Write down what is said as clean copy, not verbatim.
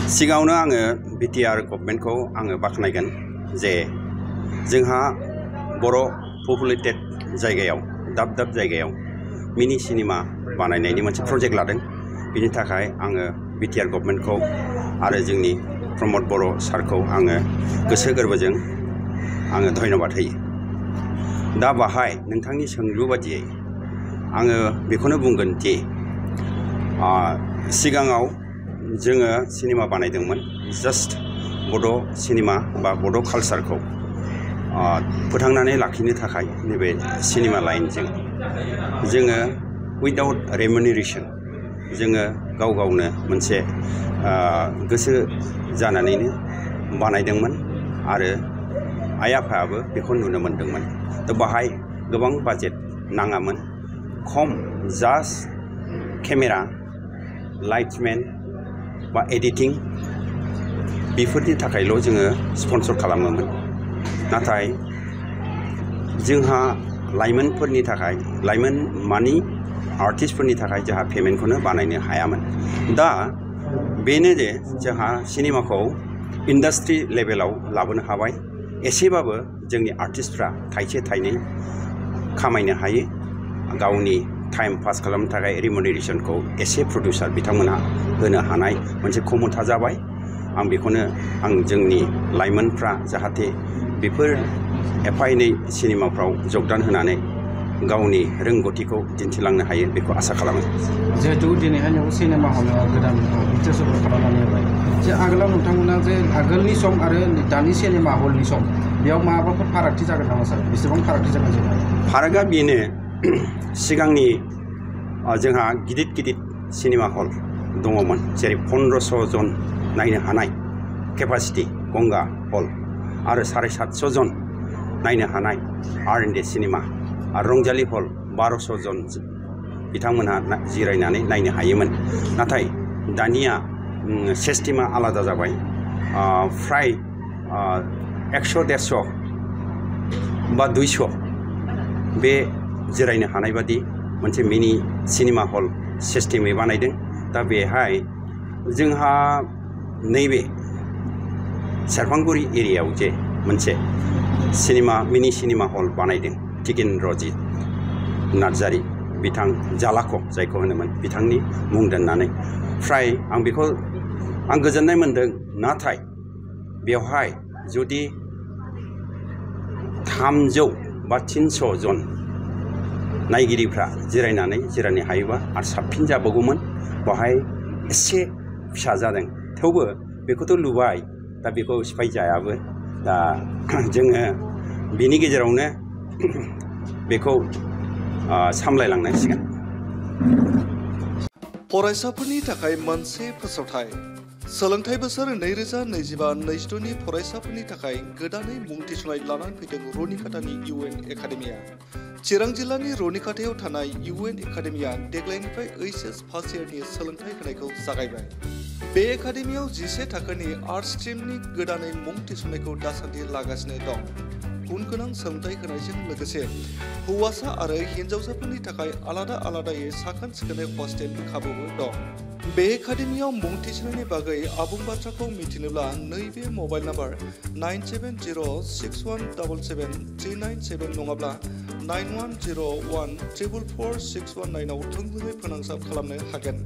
सिगाङावनो आङो बिटिआर गभर्नमेन्टखौ आङो बाख्नायगोन जे जोंहा बर' पपुलेटेड जायगायाव दाब जायगायाव मिनि सिनेमा बानायनायनि मोनसे प्रजेक्ट लादों। बिनि थाखाय आङो बिटिआर गभर्नमेन्टखौ आरो जोंनि प्रमद बर' सारखौ आङो गोसो गोरबोजों आङो धन्यबाद होयो। दा बाहाय नोंथांनि सोंलु बादियै आङो बेखौनो बुंगोन जे सिगाङाव जोङो सिनेमा बानायदोंमोन जास्ट बड' सिनेमा बा बड' कालचारखौ फोथांनानै लाखिनो थाखाय नैबे सिनेमा लाइनजों जोङो उइदाउट रेमुनेरेसन जोङो गावनो मोनसे गोसो जानानैनो बानायदोंमोन आरो आइ आफायाबो बेखौ नुनो मोनदोंमोन। थ' बाहाय गोबां बाजेट नाङामोन, खम जास्ट केमेरा, लाइट्समेन बा एडिटिं बेफोरनि थाखायल' जोङो स्पन्सर खालामोमोन। नाथाय जोंहा लाइमोनफोरनि थाखाय लाइमोन मानि आर्टिस्टफोरनि थाखाय जोंहा पेमेन्टखौनो बानायनो हायामोन। दा बेनो जे जोंहा सिनेमाखौ इन्डास्ट्रि लेभेलाव लाबोनो हाबाय। एसेबाबो जोंनि आर्टिस्टफ्रा थाइसे थाइनै खामायनो हायो। गावनि टाइम पास खालामनो थाखाय रिमुनेरेसनखौ एसे प्रडिउसार बिथांमोनहा होनो हानाय मोनसे क्षमता जाबाय। आं बेखौनो जोंनि लाइमोनफ्रा जाहाथे बेफोर एफा एनै सिनेमाफ्राव जगदान होनानै गावनि रोंगौथिखौ दिन्थिलांनो हायो बेखौ आसा खालामो। जिहेतु दिनैहाय नों सिनेमा हलाव गोदान बिटिआर खालामनानै होबाय जे आगोलाव नोंथांमोना जे आगोलनि सम आरो दानि सिनेमा हलनि सम बेयाव माबाफोर फारागथि जागोन नामा सार? बेसेबां फारागथि जागोन जोंहा? फारागा बेनो सिगांनि जोंहा गिदिर सिनेमा हल दङमोन, जेरै 1500 जन नायनो हानाय केपासिटि गंगा हल आरो 750 जन नायनो हानाय R&D सिनेमा आरो रंजालि हल 1200 जन बिथांमोनहा जिरायनानै नायनो हायोमोन। नाथाय दानिया सिस्टेमा आलादा जाबाय। फ्राय 100-150 बा 200 बे जिरायनो हानाय बादि मोनसे मिनि सिनेमा हल सिस्टेमै बानायदों। दा बेहाय जोंहा नैबे सेरफांगुरि एरियायाव जे मोनसे मिनि सिनेमा हल बानायदों टिकेनरजित नार्जारी बिथां जालाख' जायखौ होनोमोन बिथांनि मुं दोननानै, फ्राय आं गोजोननाय मोन्दों। नाथाय बेवहाय जुदि 300 बा 300 जन नायगिरिफ्रा जिरायनो हायोबा आरो साबसिन जाबावगौमोन। बेवहाय एसे फिसा जादों, थेवबो बेखौथ' लुबाय, दा बेखौ सिफायजायाबो। दा जोङो बिनि गेजेरावनो बेखौ सामलायलांनांसिगोन। फरायसाफोरनि थाखाय मोनसे फोसावथाय। सोलोंथाइ बोसोर 2025-26 नि फरायसाफोरनि थाखाय गोदानै मुं थिसननाय लानानै फैदों रनिखातानि UN एकाडेमिया। चिरां जिल्लानि रनिखातायाव थानाय UN एकाडेमिया देग्लायनिफ्राय HS फार्स्ट इयारनि सोलोंथाइ होनायखौ जागायबाय। बे एकाडेमियाव 11 थाखोनि आर्ट्स स्ट्रिमनि गोदानै मुं थिसननायखौ दासान्दि लागासिनो दं। गुन गोनां सोलोंथाइ होनायजों लोगोसे हौवासा आरो हिन्जावसाफोरनि थाखाय आलादायै साखोन सिखोनै हस्टेलनि खाबुबो दं। बे एकाडेमियाव मुं थिसननायनि बागै आबुं बाथ्राखौ मिथिनोब्ला नैबे मबाइल नाम्बार 9706177397 नङाब्ला 9101444619 आव थोंजोङै फोनांजाब खालामनो हागोन।